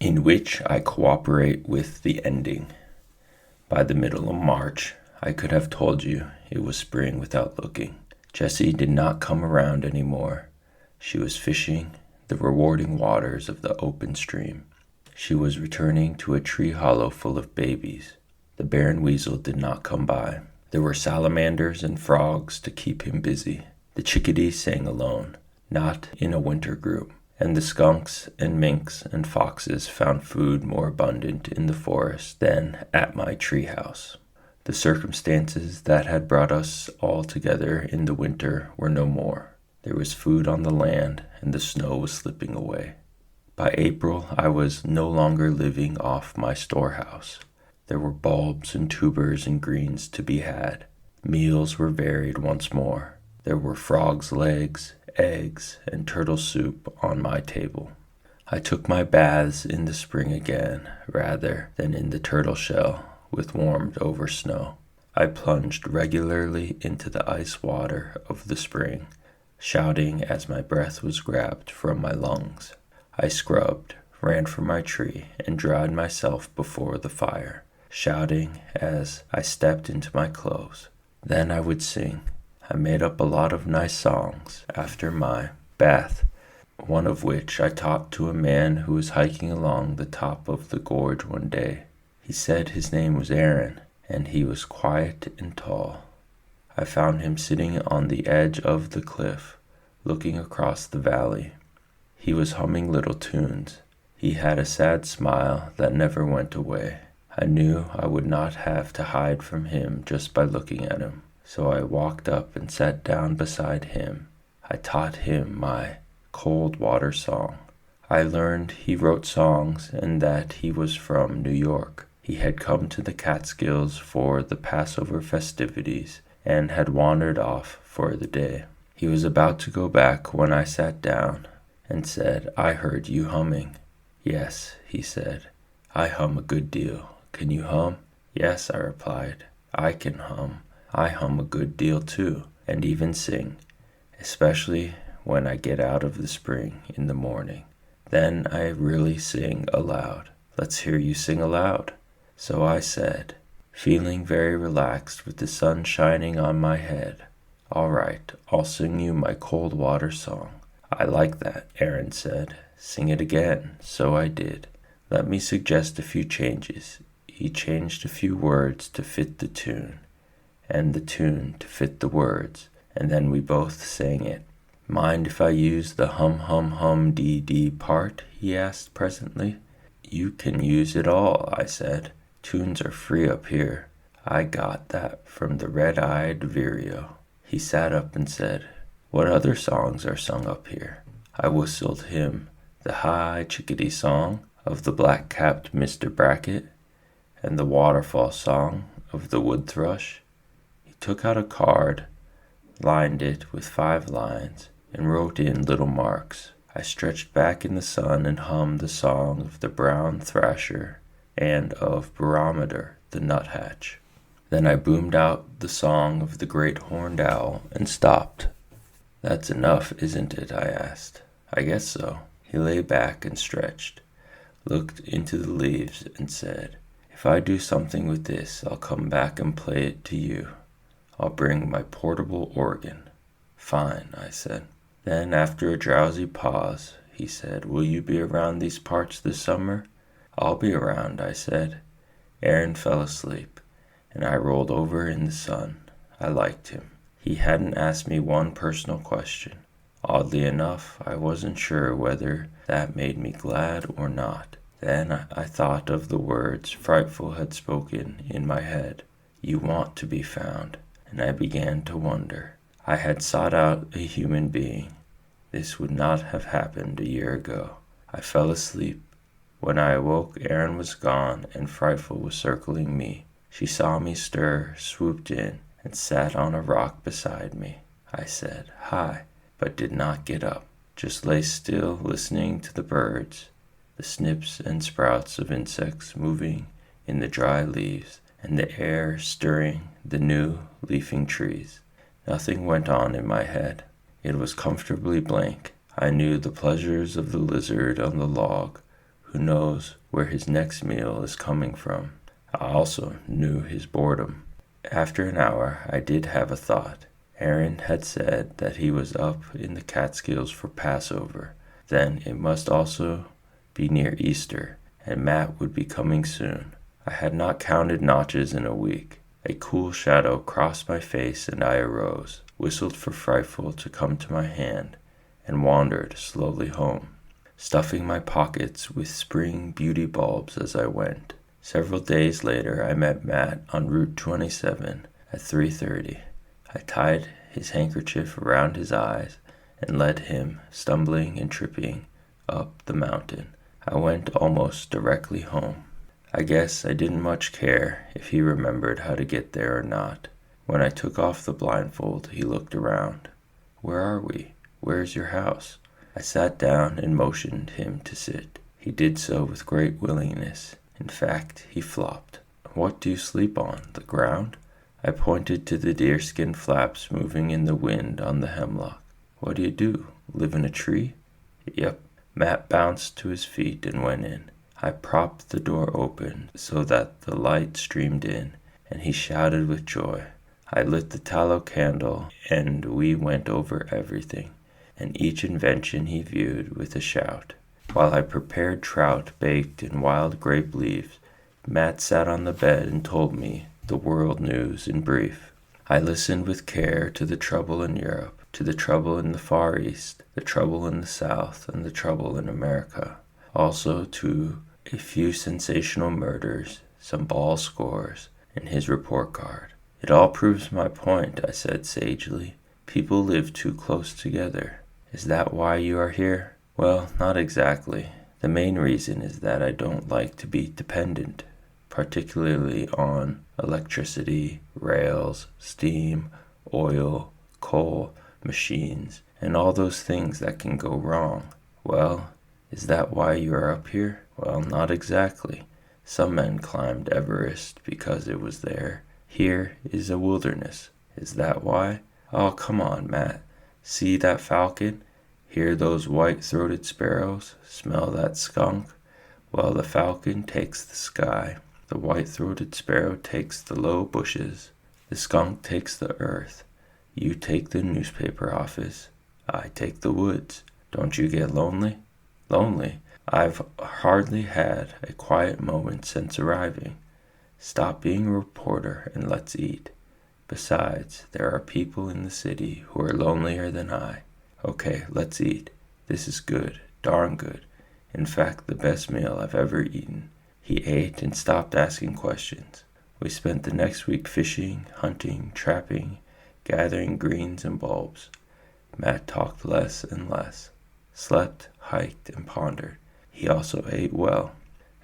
in which I cooperate with the ending. By the middle of March, I could have told you it was spring without looking. Jessie did not come around anymore. She was fishing the rewarding waters of the open stream. She was returning to a tree hollow full of babies. The barren weasel did not come by. There were salamanders and frogs to keep him busy. The chickadee sang alone, not in a winter group, and the skunks and minks and foxes found food more abundant in the forest than at my treehouse. The circumstances that had brought us all together in the winter were no more. There was food on the land, and the snow was slipping away. By April, I was no longer living off my storehouse. There were bulbs and tubers and greens to be had. Meals were varied once more. There were frogs' legs, eggs, and turtle soup on my table. I took my baths in the spring again, rather than in the turtle shell with warmed over snow. I plunged regularly into the ice water of the spring, shouting as my breath was grabbed from my lungs. I scrubbed, ran from my tree, and dried myself before the fire, shouting as I stepped into my clothes. Then I would sing. I made up a lot of nice songs after my bath, one of which I taught to a man who was hiking along the top of the gorge one day. He said his name was Aaron, and he was quiet and tall. I found him sitting on the edge of the cliff, looking across the valley. He was humming little tunes. He had a sad smile that never went away. I knew I would not have to hide from him just by looking at him, so I walked up and sat down beside him. I taught him my cold water song. I learned he wrote songs and that he was from New York. He had come to the Catskills for the Passover festivities and had wandered off for the day. He was about to go back when I sat down and said, "I heard you humming." "Yes," he said, "I hum a good deal. Can you hum?" "Yes," I replied, "I can hum. I hum a good deal too, and even sing, especially when I get out of the spring in the morning. Then I really sing aloud." "Let's hear you sing aloud." So I said, feeling very relaxed with the sun shining on my head, "All right, I'll sing you my cold water song." "I like that," Aaron said. "Sing it again." So I did. "Let me suggest a few changes." He changed a few words to fit the tune, and the tune to fit the words, and then we both sang it. "Mind if I use the hum hum hum dee dee part?" he asked presently. "You can use it all," I said. "Tunes are free up here. I got that from the red-eyed vireo." He sat up and said, "What other songs are sung up here?" I whistled him the high chickadee song of the black-capped Mr. Brackett and the waterfall song of the wood thrush. He took out a card, lined it with 5 lines, and wrote in little marks. I stretched back in the sun and hummed the song of the brown thrasher and of Barometer the nuthatch. Then I boomed out the song of the great horned owl and stopped. "That's enough, isn't it?" I asked. "I guess so." He lay back and stretched, looked into the leaves, and said, "If I do something with this, I'll come back and play it to you. I'll bring my portable organ." "Fine," I said. Then, after a drowsy pause, he said, "Will you be around these parts this summer?" "I'll be around," I said. Aaron fell asleep, and I rolled over in the sun. I liked him. He hadn't asked me one personal question. Oddly enough, I wasn't sure whether that made me glad or not. Then I thought of the words Frightful had spoken in my head. "You want to be found," and I began to wonder. I had sought out a human being. This would not have happened a year ago. I fell asleep. When I awoke, Aaron was gone, and Frightful was circling me. She saw me stir, swooped in, and sat on a rock beside me. I said, "Hi," but did not get up, just lay still listening to the birds, the snips and sprouts of insects moving in the dry leaves, and the air stirring the new leafing trees. Nothing went on in my head. It was comfortably blank. I knew the pleasures of the lizard on the log, Who knows where his next meal is coming from? I also knew his boredom. After an hour, I did have a thought. Aaron had said that he was up in the Catskills for Passover. Then it must also be near Easter, and Matt would be coming soon. I had not counted notches in a week. A cool shadow crossed my face, and I arose, whistled for Frightful to come to my hand, and wandered slowly home, stuffing my pockets with spring beauty bulbs as I went. Several days later, I met Matt on Route 27 at 3:30. I tied his handkerchief around his eyes and led him, stumbling and tripping, up the mountain. I went almost directly home. I guess I didn't much care if he remembered how to get there or not. When I took off the blindfold, he looked around. "Where are we? Where's your house?" I sat down and motioned him to sit. He did so with great willingness. In fact, he flopped. "What do you sleep on, the ground?" I pointed to the deerskin flaps moving in the wind on the hemlock. "What do? Live in a tree?" "Yep." Matt bounced to his feet and went in. I propped the door open so that the light streamed in, and he shouted with joy. I lit the tallow candle, and we went over everything, and each invention he viewed with a shout. While I prepared trout baked in wild grape leaves, Matt sat on the bed and told me the world news in brief. I listened with care to the trouble in Europe, to the trouble in the Far East, the trouble in the South, and the trouble in America. Also to a few sensational murders, some ball scores, and his report card. "It all proves my point," I said sagely. "People live too close together. Is that why you are here?" "Well, not exactly. The main reason is that I don't like to be dependent, particularly on electricity, rails, steam, oil, coal, machines, and all those things that can go wrong." "Well, is that why you are up here?" "Well, not exactly. Some men climbed Everest because it was there. Here is a wilderness. Is that why?" "Oh, come on, Matt. See that falcon? Hear those white-throated sparrows? Smell that skunk? Well, the falcon takes the sky. The white-throated sparrow takes the low bushes. The skunk takes the earth. You take the newspaper office. I take the woods. Don't you get lonely?" "Lonely? I've hardly had a quiet moment since arriving. Stop being a reporter and let's eat. Besides, there are people in the city who are lonelier than I. Okay, let's eat. This is good, darn good. In fact, the best meal I've ever eaten." He ate and stopped asking questions. We spent the next week fishing, hunting, trapping, gathering greens and bulbs. Matt talked less and less, slept, hiked, and pondered. He also ate well,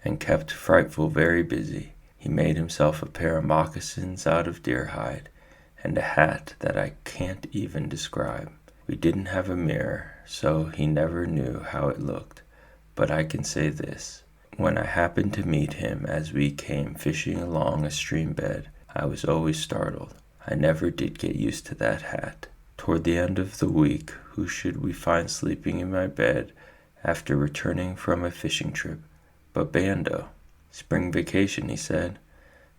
and kept Frightful very busy. He made himself a pair of moccasins out of deer hide, and a hat that I can't even describe. We didn't have a mirror, so he never knew how it looked. But I can say this. When I happened to meet him as we came fishing along a stream bed, I was always startled. I never did get used to that hat. Toward the end of the week, who should we find sleeping in my bed after returning from a fishing trip but Bando? "Spring vacation," he said.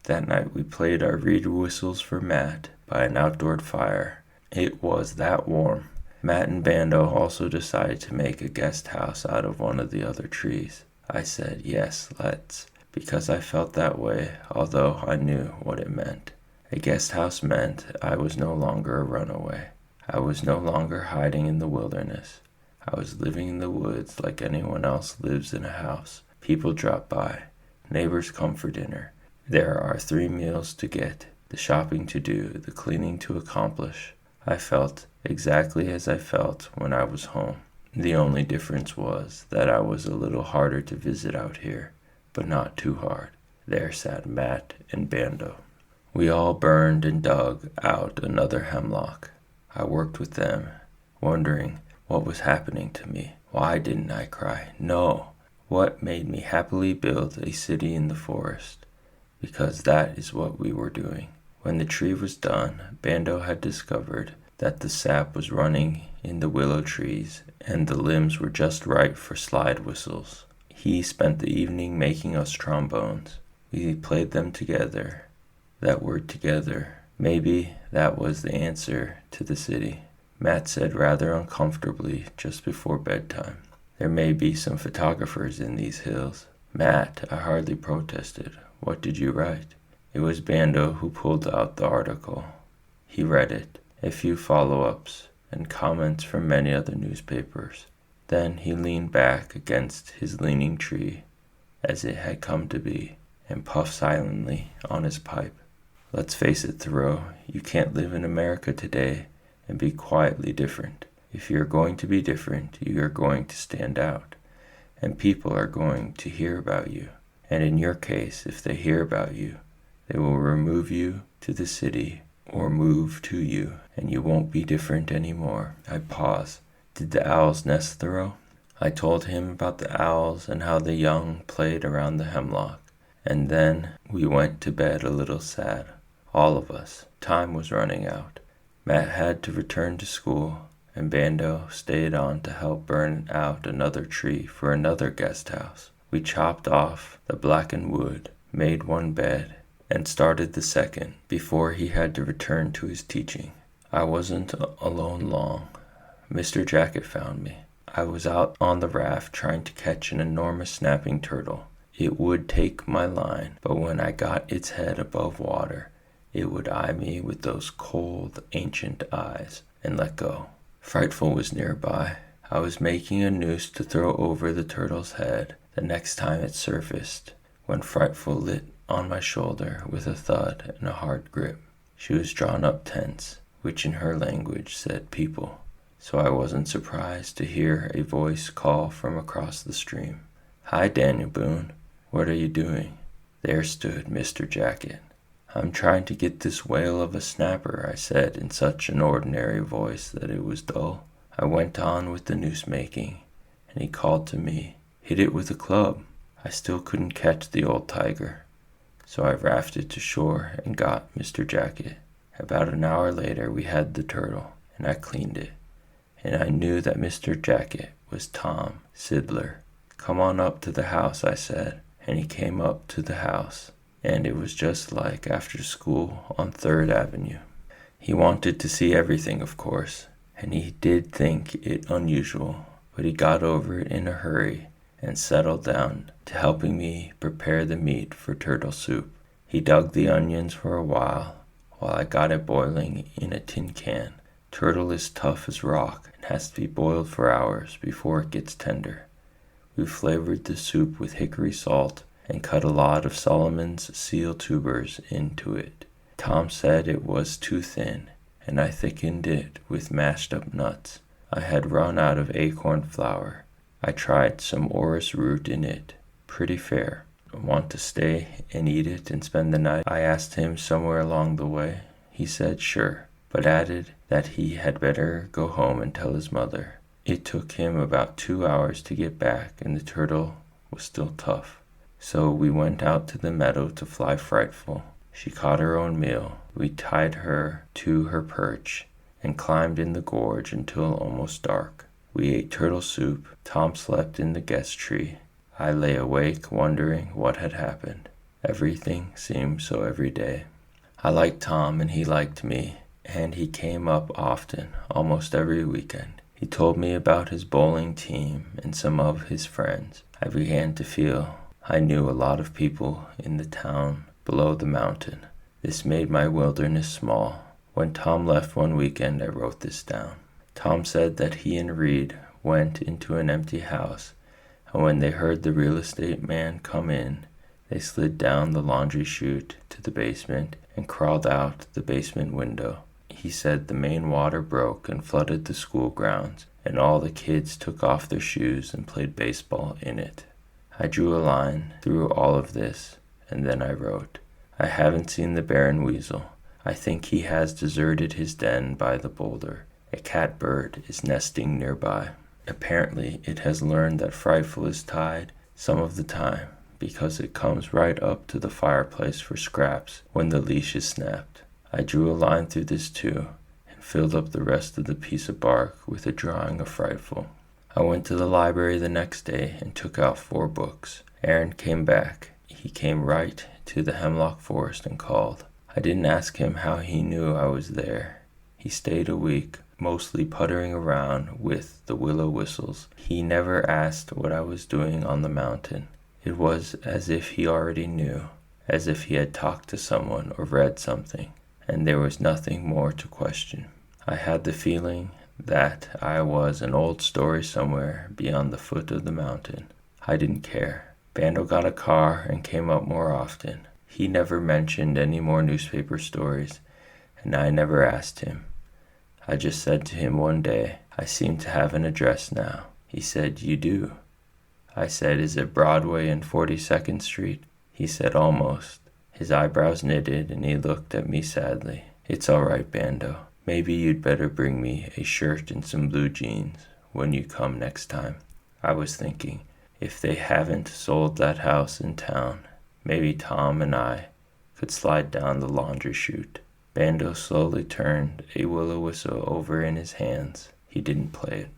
That night we played our reed whistles for Matt by an outdoor fire. It was that warm. Matt and Bando also decided to make a guest house out of one of the other trees. I said, "Yes, let's," because I felt that way, although I knew what it meant. A guest house meant I was no longer a runaway. I was no longer hiding in the wilderness. I was living in the woods like anyone else lives in a house. People drop by. Neighbors come for dinner. There are 3 meals to get, the shopping to do, the cleaning to accomplish. I felt exactly as I felt when I was home. The only difference was that I was a little harder to visit out here, but not too hard. There sat Matt and Bando. We all burned and dug out another hemlock. I worked with them, wondering what was happening to me. Why didn't I cry? No! What made me happily build a city in the forest? Because that is what we were doing. When the tree was done, Bando had discovered that the sap was running in the willow trees and the limbs were just right for slide whistles. He spent the evening making us trombones. We played them together. That word together. Maybe that was the answer to the city, Matt said rather uncomfortably just before bedtime. There may be some photographers in these hills. Matt, I hardly protested. What did you write? It was Bando who pulled out the article. He read it, a few follow-ups, and comments from many other newspapers. Then he leaned back against his leaning tree, as it had come to be, and puffed silently on his pipe. Let's face it, Thoreau, you can't live in America today and be quietly different. If you're going to be different, you are going to stand out, and people are going to hear about you. And in your case, if they hear about you, they will remove you to the city or move to you, and you won't be different anymore. I pause. Did the owls nest, Thoreau? I told him about the owls and how the young played around the hemlock, and then we went to bed a little sad. All of us. Time was running out. Matt had to return to school, and Bando stayed on to help burn out another tree for another guest house. We chopped off the blackened wood, made one bed, and started the second before he had to return to his teaching. I wasn't alone long. Mr. Jacket found me. I was out on the raft trying to catch an enormous snapping turtle. It would take my line, but when I got its head above water, it would eye me with those cold, ancient eyes and let go. Frightful was nearby. I was making a noose to throw over the turtle's head the next time it surfaced, when Frightful lit on my shoulder with a thud and a hard grip. She was drawn up tense, which in her language said people, so I wasn't surprised to hear a voice call from across the stream. Hi, Daniel Boone. What are you doing? There stood Mr. Jacket. I'm trying to get this whale of a snapper, I said in such an ordinary voice that it was dull. I went on with the noose making, and he called to me, hit it with a club. I still couldn't catch the old tiger, so I rafted to shore and got Mr. Jacket. About an hour later we had the turtle, and I cleaned it, and I knew that Mr. Jacket was Tom Sidler. Come on up to the house, I said, and he came up to the house. And it was just like after school on 3rd Avenue. He wanted to see everything, of course, and he did think it unusual, but he got over it in a hurry and settled down to helping me prepare the meat for turtle soup. He dug the onions for a while I got it boiling in a tin can. Turtle is tough as rock and has to be boiled for hours before it gets tender. We flavored the soup with hickory salt and cut a lot of Solomon's seal tubers into it. Tom said it was too thin, and I thickened it with mashed up nuts. I had run out of acorn flour. I tried some orris root in it. Pretty fair. Want to stay and eat it and spend the night? I asked him somewhere along the way. He said sure, but added that he had better go home and tell his mother. It took him about 2 hours to get back, and the turtle was still tough. So we went out to the meadow to fly Frightful. She caught her own meal. We tied her to her perch and climbed in the gorge until almost dark. We ate turtle soup. Tom slept in the guest tree. I lay awake wondering what had happened. Everything seemed so everyday. I liked Tom and he liked me, and he came up often, almost every weekend. He told me about his bowling team and some of his friends. I began to feel I knew a lot of people in the town below the mountain. This made my wilderness small. When Tom left one weekend, I wrote this down. Tom said that he and Reed went into an empty house, and when they heard the real estate man come in, they slid down the laundry chute to the basement and crawled out the basement window. He said the main water broke and flooded the school grounds, and all the kids took off their shoes and played baseball in it. I drew a line through all of this, and then I wrote, I haven't seen the Baron Weasel. I think he has deserted his den by the boulder. A catbird is nesting nearby. Apparently, it has learned that Frightful is tied some of the time, because it comes right up to the fireplace for scraps when the leash is snapped. I drew a line through this too, and filled up the rest of the piece of bark with a drawing of Frightful. I went to the library the next day and took out 4 books. Aaron came back. He came right to the hemlock forest and called. I didn't ask him how he knew I was there. He stayed a week, mostly puttering around with the willow whistles. He never asked what I was doing on the mountain. It was as if he already knew, as if he had talked to someone or read something, and there was nothing more to question. I had the feeling that I was an old story somewhere beyond the foot of the mountain. I didn't care. Bando got a car and came up more often. He never mentioned any more newspaper stories, and I never asked him. I just said to him one day, "I seem to have an address now." He said, "You do?" I said, "Is it Broadway and 42nd Street?" He said, "Almost." His eyebrows knitted and he looked at me sadly. "It's all right, Bando. Maybe you'd better bring me a shirt and some blue jeans when you come next time." I was thinking, if they haven't sold that house in town, maybe Tom and I could slide down the laundry chute. Bando slowly turned a willow whistle over in his hands. He didn't play it.